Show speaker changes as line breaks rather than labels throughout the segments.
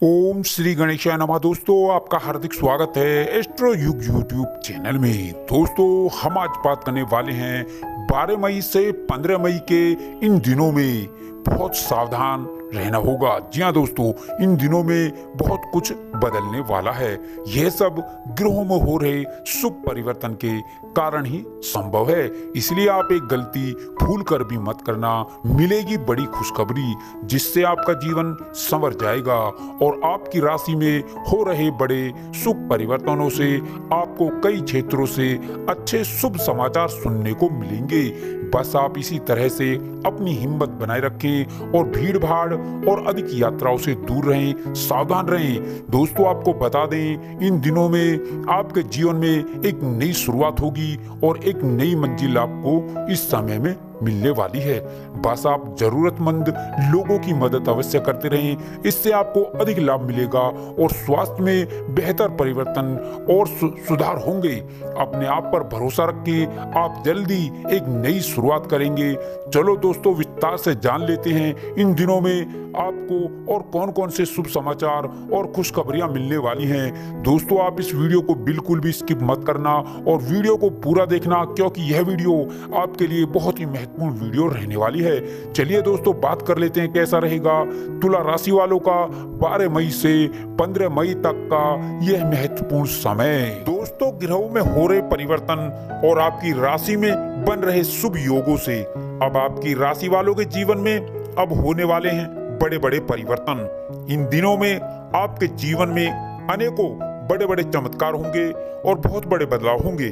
ओम श्री गणेशाय नमः। दोस्तों, आपका हार्दिक स्वागत है एस्ट्रो युग यूट्यूब चैनल में। दोस्तों, हम आज बात करने वाले हैं 12 मई से 15 मई के इन दिनों में बहुत सावधान रहना होगा। जी हाँ दोस्तों, इन दिनों में बहुत कुछ बदलने वाला है। यह सब ग्रहों में हो रहे शुभ परिवर्तन के कारण ही संभव है। इसलिए आप एक गलती भूल कर भी मत करना। मिलेगी बड़ी खुशखबरी जिससे आपका जीवन संवर जाएगा और आपकी राशि में हो रहे बड़े शुभ परिवर्तनों से आपको कई क्षेत्रों से अच्छे शुभ समाचार सुनने को मिलेंगे। बस आप इसी तरह से अपनी हिम्मत बनाए रखें और भीड़ भाड़ और अधिक यात्राओं से दूर रहें, सावधान रहें। दोस्तों, आपको बता दें, इन दिनों में आपके जीवन में एक नई शुरुआत होगी और एक नई मंजिल आपको इस समय में मिलने वाली है। बस आप जरूरतमंद लोगों की मदद अवश्य करते रहें, इससे आपको अधिक लाभ मिलेगा और स्वास्थ्य में बेहतर परिवर्तन और सुधार होंगे। अपने आप पर भरोसा रखें, आप जल्दी एक नई शुरुआत करेंगे। चलो दोस्तों, विस्तार से जान लेते हैं इन दिनों में आपको और कौन कौन से शुभ समाचार और खुशखबरियां मिलने वाली हैं। दोस्तों, आप इस वीडियो को बिल्कुल भी स्किप मत करना और वीडियो को पूरा देखना, क्योंकि यह वीडियो आपके लिए बहुत ही महत्वपूर्ण वीडियो रहने वाली है। चलिए दोस्तों, बात कर लेते हैं कैसा रहेगा तुला राशि वालों का 12 मई से 15 मई तक का यह महत्वपूर्ण समय। दोस्तों, ग्रहों में हो रहे परिवर्तन और आपकी राशि में बन रहे शुभ योगों से अब आपकी राशि वालों के जीवन में अब होने वाले हैं बड़े बड़े परिवर्तन। इन दिनों में आपके जीवन में अनेकों बड़े बड़े चमत्कार होंगे और बहुत बड़े बदलाव होंगे।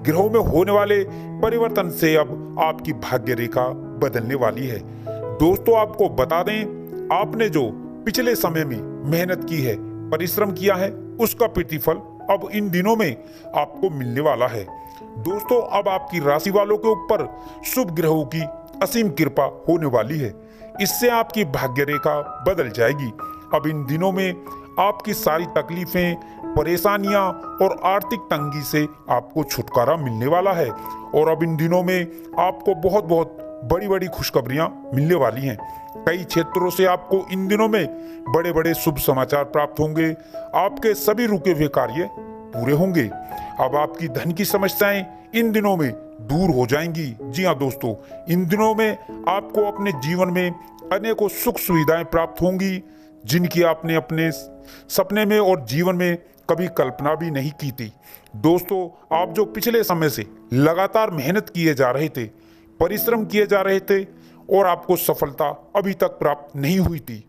ग्रहों में होने वाले परिवर्तन से अब आपकी भाग्य रेखा बदलने वाली है। दोस्तों, आपको बता दें, आपने जो पिछले समय में मेहनत की है, परिश्रम किया है, उसका प्रतिफल अब इन दिनों में आपको मिलने वाला है। दोस्तों, अब आपकी राशि वालों के ऊपर शुभ ग्रहों की असीम कृपा होने वाली है। इससे आपकी भाग्य रेखा बदल जाएगी। अब इन दिनों में आपकी सारी तकलीफें, परेशानियां और आर्थिक तंगी से आपको छुटकारा मिलने वाला है और अब इन दिनों में आपको बहुत बहुत बड़ी बड़ी खुशखबरियां मिलने वाली हैं। कई क्षेत्रों से आपको इन दिनों में बड़े बड़े शुभ समाचार प्राप्त होंगे। आपके सभी रुके हुए कार्य पूरे होंगे। अब आपकी धन की समस्याएं इन दिनों में दूर हो जाएंगी। जी हाँ दोस्तों, इन दिनों में आपको अपने जीवन में अनेकों सुख सुविधाएं प्राप्त होंगी जिनकी आपने अपने सपने में और जीवन में कभी कल्पना भी नहीं की थी। दोस्तों, आप जो पिछले समय से लगातार मेहनत किए जा रहे थे, परिश्रम किए जा रहे थे और आपको सफलता अभी तक प्राप्त नहीं हुई थी,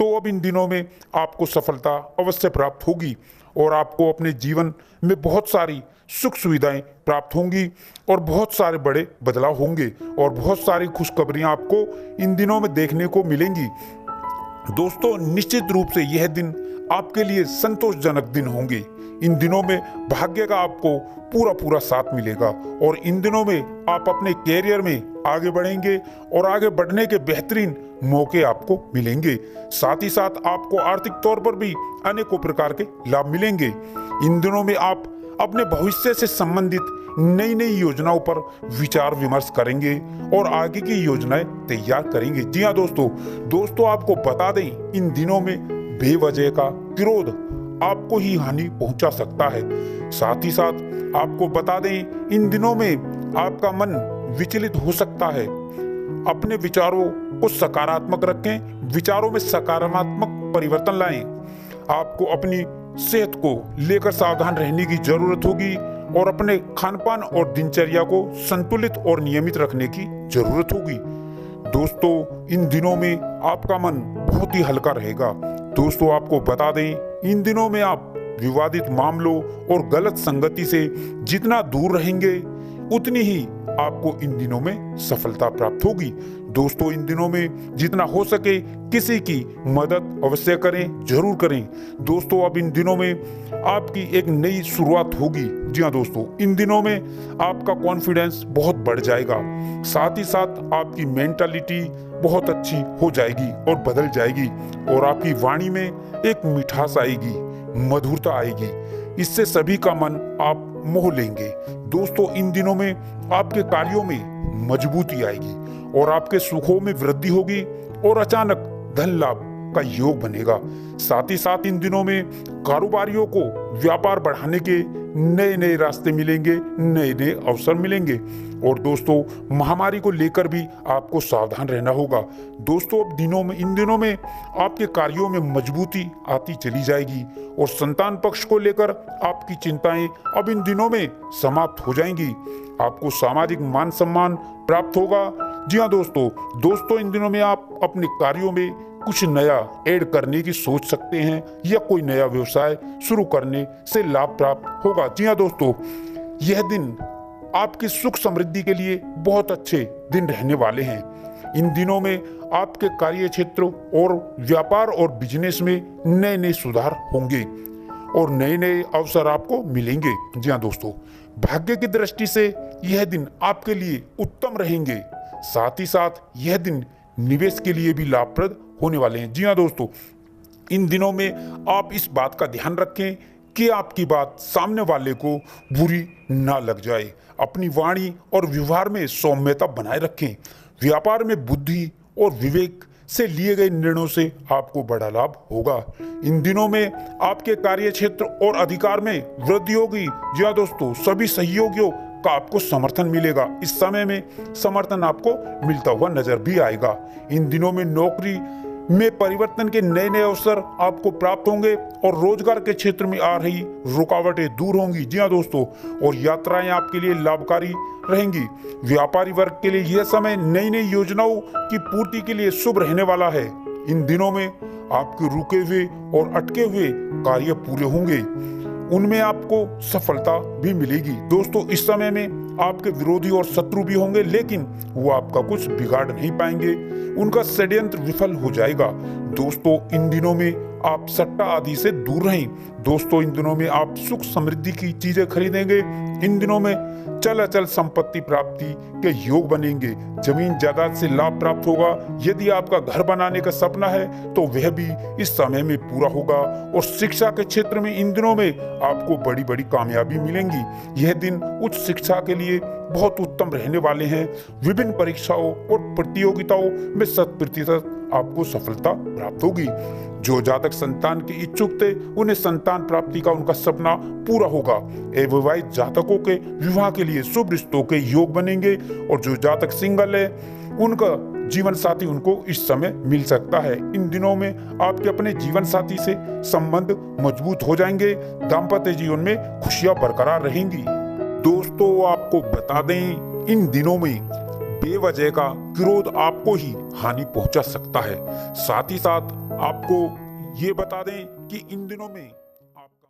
तो अब इन दिनों में आपको सफलता अवश्य प्राप्त होगी और आपको अपने जीवन में बहुत सारी सुख सुविधाएं प्राप्त होंगी और बहुत सारे बड़े बदलाव होंगे और बहुत सारी खुशखबरियां आपको इन दिनों में देखने को मिलेंगी। दोस्तों, निश्चित रूप से यह दिन आपके लिए संतोषजनक दिन होंगे। इन दिनों में भाग्य का आपको पूरा पूरा साथ मिलेगा और इन दिनों में आप अपने कैरियर में आगे बढ़ेंगे और आगे बढ़ने के बेहतरीन मौके आपको मिलेंगे। साथ ही साथ आपको आर्थिक तौर पर भी अनेकों प्रकार के लाभ मिलेंगे। इन दिनों में आप अपने भविष्य से संबंधित नई नई योजनाओं पर विचार विमर्श करेंगे और आगे की योजनाएं तैयार करेंगे। जी हाँ दोस्तों, आपको बता दें, इन दिनों में बेवजह का क्रोध आपको ही हानि पहुंचा सकता है। साथ ही साथ आपको बता दें, इन दिनों में आपका मन विचलित हो सकता है। अपने विचारों को सकारात्मक रखें, विचारों में सकारात्मक परिवर्तन लाएं। आपको अपनी सेहत को लेकर सावधान रहने की जरूरत होगी और अपने खानपान और दिनचर्या को संतुलित और नियमित रखने की जरूरत होगी। दोस्तों, इन दिनों में आपका मन बहुत ही हल्का रहेगा। दोस्तों, आपको बता दें, इन दिनों में आप विवादित मामलों और गलत संगति से जितना दूर रहेंगे, उतनी ही आपको इन दिनों में सफलता प्राप्त होगी। दोस्तों, इन दिनों में जितना हो सके किसी की मदद अवश्य करें, जरूर करें। दोस्तों, अब इन दिनों में आपकी एक नई शुरुआत होगी। जी हाँ दोस्तों, इन दिनों में आपका कॉन्फिडेंस बहुत बढ़ जाएगा। साथ ही साथ आपकी मेंटालिटी बहुत अच्छी हो जाएगी और बदल जाएगी और आपकी वाणी में एक मिठास आएगी, मधुरता आएगी। इससे सभी का मन आप मोह लेंगे। दोस्तों, इन दिनों में आपके कार्यों में मजबूती आएगी और आपके सुखों में वृद्धि होगी और अचानक धन लाभ का योग बनेगा। साथ ही साथ इन दिनों में कारोबारियों को व्यापार बढ़ाने के नए नए रास्ते मिलेंगे, नए नए अवसर मिलेंगे। और दोस्तों, महामारी को लेकर भी आपको सावधान रहना होगा। दोस्तों, इन दिनों में आपके कार्यों में मजबूती आती चली जाएगी और संतान पक्ष को लेकर आपकी चिंताएं अब इन दिनों में समाप्त हो जाएंगी। आपको सामाजिक मान सम्मान प्राप्त होगा। जी हाँ दोस्तों, इन दिनों में आप अपने कार्यों में कुछ नया ऐड करने की सोच सकते हैं या कोई नया व्यवसाय शुरू करने से लाभ प्राप्त होगा। जी हाँ दोस्तों, यह दिन आपकी सुख समृद्धि के लिए बहुत अच्छे दिन रहने वाले हैं। इन दिनों में आपके कार्य क्षेत्र और व्यापार और बिजनेस में नए नए सुधार होंगे और नए नए अवसर आपको मिलेंगे। जी हाँ दोस्तों, भाग्य की दृष्टि से यह दिन आपके लिए उत्तम रहेंगे। साथ ही साथ यह दिन निवेश के लिए भी लाभप्रद होने वाले हैं। जी हाँ दोस्तों, इन दिनों में आप इस बात का ध्यान रखें कि आपकी बात सामने वाले को बुरी ना लग जाए। अपनी वाणी और व्यवहार में सौम्यता बनाए रखें। व्यापार में बुद्धि और विवेक से लिए गए निर्णयों से आपको बड़ा लाभ होगा। इन दिनों में आपके कार्य क्षेत्र और अधिकार में वृद्धि होगी। जी हाँ दोस्तों, सभी सहयोगियों का आपको समर्थन मिलेगा। इस समय में समर्थन आपको मिलता हुआ नजर भी आएगा। इन दिनों में नौकरी में परिवर्तन के नए नए अवसर आपको प्राप्त होंगे और रोजगार के क्षेत्र में आ रही रुकावटें दूर होंगी। जी हाँ दोस्तों, और यात्राएं आपके लिए लाभकारी रहेंगी। व्यापारी वर्ग के लिए यह समय नई नई योजनाओं की पूर्ति के लिए शुभ रहने वाला है। इन दिनों में आपके रुके हुए और अटके हुए कार्य पूरे होंगे, उनमें आपको सफलता भी मिलेगी। दोस्तों, इस समय में आपके विरोधी और शत्रु भी होंगे, लेकिन वो आपका कुछ बिगाड़ नहीं पाएंगे। उनका षड्यंत्र विफल हो जाएगा। दोस्तों, इन दिनों में आप सट्टा आदि से दूर रहें। दोस्तों, इन दिनों में आप सुख समृद्धि की चीजें खरीदेंगे। इन दिनों में चल अचल संपत्ति प्राप्ति के योग बनेंगे। जमीन जायदाद से लाभ प्राप्त होगा। यदि आपका घर बनाने का सपना है तो वह भी इस समय में पूरा होगा। और शिक्षा के क्षेत्र में इन दिनों में आपको बड़ी बड़ी कामयाबी मिलेंगी। यह दिन उच्च शिक्षा के लिए बहुत उत्तम रहने वाले हैं। विभिन्न परीक्षाओं और प्रतियोगिताओं में 100% आपको सफलता प्राप्त होगी। जो जातक संतान के इच्छुक थे, उन्हें संतान प्राप्ति का उनका सपना पूरा होगा। अविवाहित जातकों के विवाह के लिए शुभ रिश्तों के योग बनेंगे और जो जातक सिंगल है, उनका जीवन साथी उनको इस समय मिल सकता है। इन दिनों में आपके अपने जीवन साथी से संबंध मजबूत हो जाएंगे। दाम्पत्य जीवन में खुशियां बरकरार रहेंगी। दोस्तों, आपको बता दें, इन दिनों में बेवजह का क्रोध आपको ही हानि पहुंचा सकता है। साथ ही साथ आपको ये बता दें कि इन दिनों में